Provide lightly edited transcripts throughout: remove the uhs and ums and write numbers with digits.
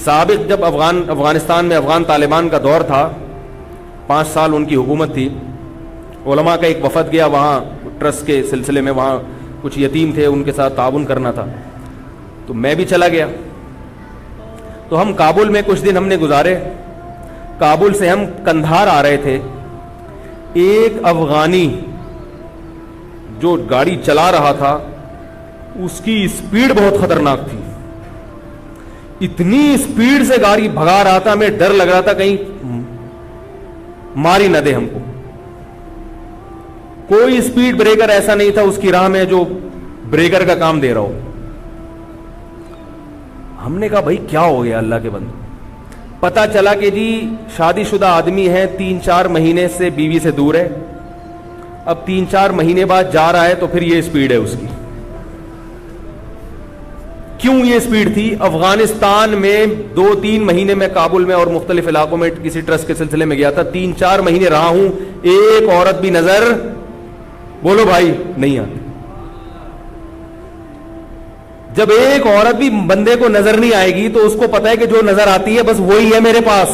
سابق جب افغانستان میں افغان طالبان کا دور تھا، 5 سال ان کی حکومت تھی، علماء کا ایک وفد گیا وہاں ٹرسٹ کے سلسلے میں، وہاں کچھ یتیم تھے ان کے ساتھ تعاون کرنا تھا، تو میں بھی چلا گیا۔ تو ہم کابل میں کچھ دن ہم نے گزارے۔ کابل سے ہم کندھار آ رہے تھے، ایک افغانی جو گاڑی چلا رہا تھا اس کی اسپیڈ بہت خطرناک تھی، اتنی اسپیڈ سے گاڑی بھگا رہا تھا، ہمیں ڈر لگ رہا تھا کہیں ماری نہ دے ہم کو۔ کوئی اسپیڈ بریکر ایسا نہیں تھا اس کی راہ میں جو بریکر کا کام دے رہا ہو۔ ہم نے کہا بھائی کیا ہو گیا اللہ کے بندے؟ پتا چلا کہ جی شادی شدہ آدمی ہے، 3-4 مہینے سے بیوی سے دور ہے، اب 3-4 مہینے بعد جا رہا ہے تو پھر یہ اسپیڈ ہے اس کی۔ کیوں یہ اسپیڈ تھی؟ افغانستان میں 2-3 مہینے میں کابل میں اور مختلف علاقوں میں کسی ٹرسٹ کے سلسلے میں گیا تھا، 3-4 مہینے رہا ہوں، ایک عورت بھی نظر بولو بھائی نہیں آتی۔ جب ایک عورت بھی بندے کو نظر نہیں آئے گی تو اس کو پتا ہے کہ جو نظر آتی ہے بس وہی ہے میرے پاس،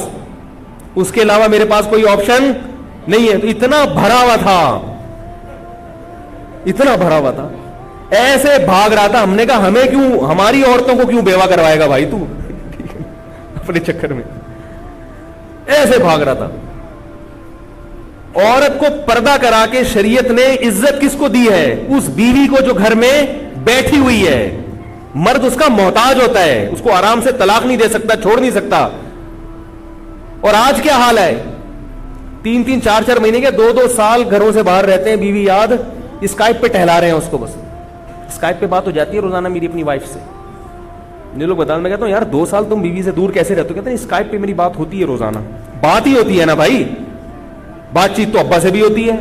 اس کے علاوہ میرے پاس کوئی آپشن نہیں ہے۔ تو اتنا بھرا ہوا تھا، اتنا بھرا ہوا تھا، ایسے بھاگ رہا تھا۔ ہم نے کہا ہمیں کیوں، ہماری عورتوں کو کیوں بیوہ کروائے گا بھائی تو اپنے چکر میں، ایسے بھاگ رہا تھا۔ عورت کو پردہ کرا کے شریعت نے عزت کس کو دی ہے؟ اس بیوی کو جو گھر میں بیٹھی ہوئی ہے۔ مرد اس کا محتاج ہوتا ہے، اس کو آرام سے طلاق نہیں دے سکتا، چھوڑ نہیں سکتا۔ اور آج کیا حال ہے؟ 3-3 4-4 مہینے کے 2-2 سال گھروں سے باہر رہتے ہیں، بیوی یاد اسکائپ پہ ٹہلا رہے ہیں اس کو، بس اسکائپ پہ بات ہو جاتی ہے روزانہ میری اپنی وائف سے۔ یہ لوگ بتانا، میں کہتا ہوں یار 2 سال تم بیوی سے دور کیسے رہتے ہو؟ کہتے ہیں اسکائپ پہ میری بات ہوتی ہے روزانہ۔ بات ہی ہوتی ہے نا بھائی، بات چیت تو ابا سے بھی ہوتی ہے،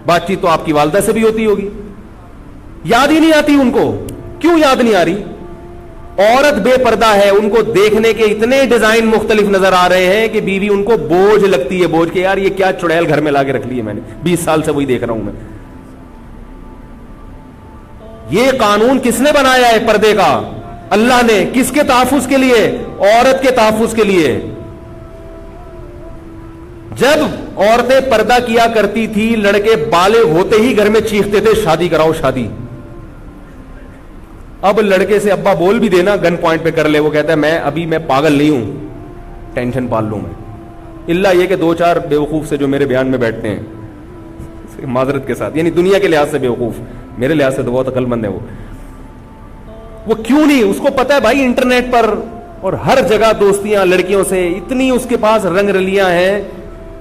بات چیت تو آپ کی والدہ سے بھی ہوتی ہوگی، یاد ہی نہیں آتی ان کو۔ کیوں یاد نہیں آ رہی؟ عورت بے پردہ ہے، ان کو دیکھنے کے اتنے ڈیزائن مختلف نظر آ رہے ہیں کہ بیوی ان کو بوجھ لگتی ہے، بوجھ کے یار یہ کیا چڑیل گھر میں لا کے رکھ لی ہے میں نے، 20 سال سے وہی دیکھ رہا ہوں میں۔ یہ قانون کس نے بنایا ہے پردے کا؟ اللہ نے۔ کس کے تحفظ کے لیے؟ عورت کے تحفظ کے لیے۔ جب عورتیں پردہ کیا کرتی تھی، لڑکے بالغ ہوتے ہی گھر میں چیختے تھے شادی کراؤ شادی۔ اب لڑکے سے ابا بول بھی دینا گن پوائنٹ پہ کر لے، وہ کہتا ہے میں پاگل نہیں ہوں، ٹینشن پال لوں میں، الا یہ کہ 2-4 بیوقوف سے جو میرے بیان میں بیٹھتے ہیں، معذرت کے ساتھ، یعنی دنیا کے لحاظ سے بیوقوف، میرے لحاظ سے تو بہت عقل مند ہے وہ کیوں نہیں؟ اس کو پتا ہے بھائی انٹرنیٹ پر اور ہر جگہ دوستیاں لڑکیوں سے، اتنی اس کے پاس رنگ رلیاں ہیں،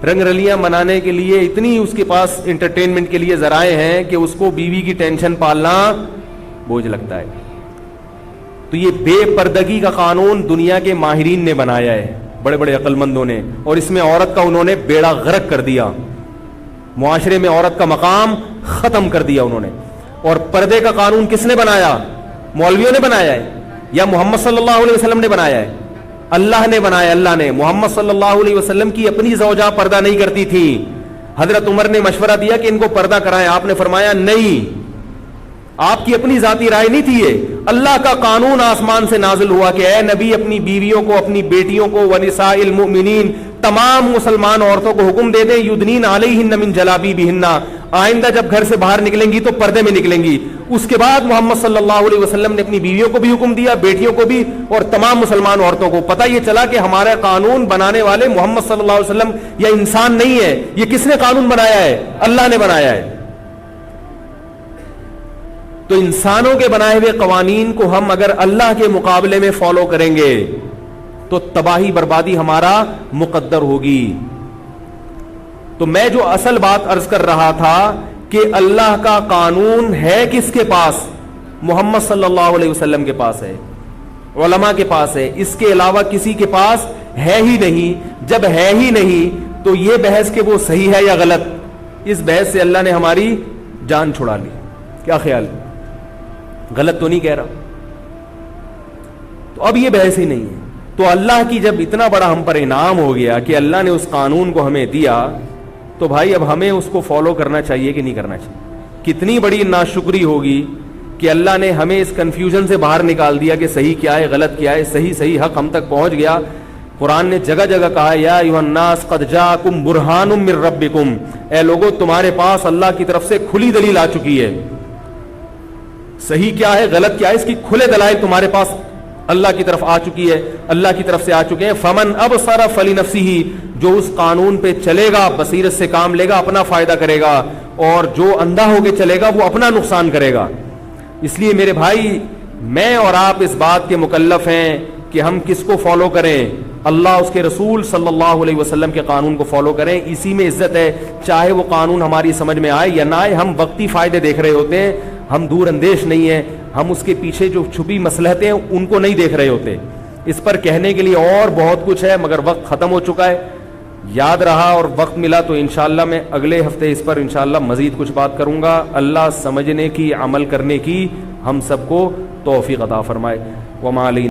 رنگ رلیاں منانے کے لیے اتنی اس کے پاس انٹرٹینمنٹ کے لیے ذرائع ہیں کہ اس کو بیوی کی ٹینشن پالنا بوجھ لگتا ہے۔ تو یہ بے پردگی کا قانون دنیا کے ماہرین نے بنایا ہے، بڑے بڑے عقل مندوں نے، اور اس میں عورت کا انہوں نے بیڑا غرق کر دیا، معاشرے میں عورت کا مقام ختم کر دیا انہوں نے۔ اور پردے کا قانون کس نے بنایا؟ مولویوں نے بنایا ہے یا محمد صلی اللہ علیہ وسلم نے بنایا ہے؟ اللہ نے بنایا، اللہ نے۔ محمد صلی اللہ علیہ وسلم کی اپنی زوجہ پردہ نہیں کرتی تھی، حضرت عمر نے مشورہ دیا کہ ان کو پردہ کرائیں، آپ نے فرمایا نہیں، آپ کی اپنی ذاتی رائے نہیں تھی یہ، اللہ کا قانون آسمان سے نازل ہوا کہ اے نبی اپنی بیویوں کو، اپنی بیٹیوں کو، ونساء المؤمنین، تمام مسلمان عورتوں کو حکم دے دیں یدنین علیہن من جلابیبہن، آئندہ جب گھر سے باہر نکلیں گی تو پردے میں نکلیں گی۔ اس کے بعد محمد صلی اللہ علیہ وسلم نے اپنی بیویوں کو بھی حکم دیا، بیٹیوں کو بھی، اور تمام مسلمان عورتوں کو۔ پتہ یہ چلا کہ ہمارا قانون بنانے والے محمد صلی اللہ علیہ وسلم یا انسان نہیں ہے، یہ کس نے قانون بنایا ہے؟ اللہ نے بنایا ہے۔ تو انسانوں کے بنائے ہوئے قوانین کو ہم اگر اللہ کے مقابلے میں فالو کریں گے تو تباہی بربادی ہمارا مقدر ہوگی۔ تو میں جو اصل بات عرض کر رہا تھا کہ اللہ کا قانون ہے کس کے پاس؟ محمد صلی اللہ علیہ وسلم کے پاس ہے، علماء کے پاس ہے، اس کے علاوہ کسی کے پاس ہے ہی نہیں۔ جب ہے ہی نہیں تو یہ بحث کہ وہ صحیح ہے یا غلط، اس بحث سے اللہ نے ہماری جان چھڑا لی۔ کیا خیال؟ غلط تو نہیں کہہ رہا، تو اب یہ بحث ہی نہیں ہے۔ تو اللہ کی جب اتنا بڑا ہم پر انعام ہو گیا کہ اللہ نے اس قانون کو ہمیں دیا، تو بھائی اب ہمیں اس کو فالو کرنا چاہیے کہ نہیں کرنا چاہیے؟ کتنی بڑی ناشکری ہوگی کہ اللہ نے ہمیں اس کنفیوژن سے باہر نکال دیا کہ صحیح کیا ہے غلط کیا ہے, صحیح حق ہم تک پہنچ گیا. قرآن نے جگہ جگہ کہا یا ایھا الناس قد جاءکم برہان من ربکم, اے لوگو تمہارے پاس اللہ کی طرف سے کھلی دلیل آ چکی ہے. صحیح کیا ہے غلط کیا ہے اس کی کھلے دلائل تمہارے پاس اللہ کی طرف آ چکی ہے, اللہ کی طرف سے آ چکے ہیں. فمن ابصر فلنفسہ, جو اس قانون پہ چلے گا بصیرت سے کام لے گا اپنا فائدہ کرے گا, اور جو اندھا ہو کے چلے گا وہ اپنا نقصان کرے گا. اس لیے میرے بھائی میں اور آپ اس بات کے مکلف ہیں کہ ہم کس کو فالو کریں, اللہ اس کے رسول صلی اللہ علیہ وسلم کے قانون کو فالو کریں. اسی میں عزت ہے, چاہے وہ قانون ہماری سمجھ میں آئے یا نہ آئے. ہم وقتی فائدے دیکھ رہے ہوتے ہیں, ہم دور اندیش نہیں ہیں, ہم اس کے پیچھے جو چھپی مصلحتیں ہیں ان کو نہیں دیکھ رہے ہوتے. اس پر کہنے کے لیے اور بہت کچھ ہے مگر وقت ختم ہو چکا ہے. یاد رہا اور وقت ملا تو انشاءاللہ میں اگلے ہفتے اس پر انشاءاللہ مزید کچھ بات کروں گا. اللہ سمجھنے کی عمل کرنے کی ہم سب کو توفیق عطا فرمائے. وما علینا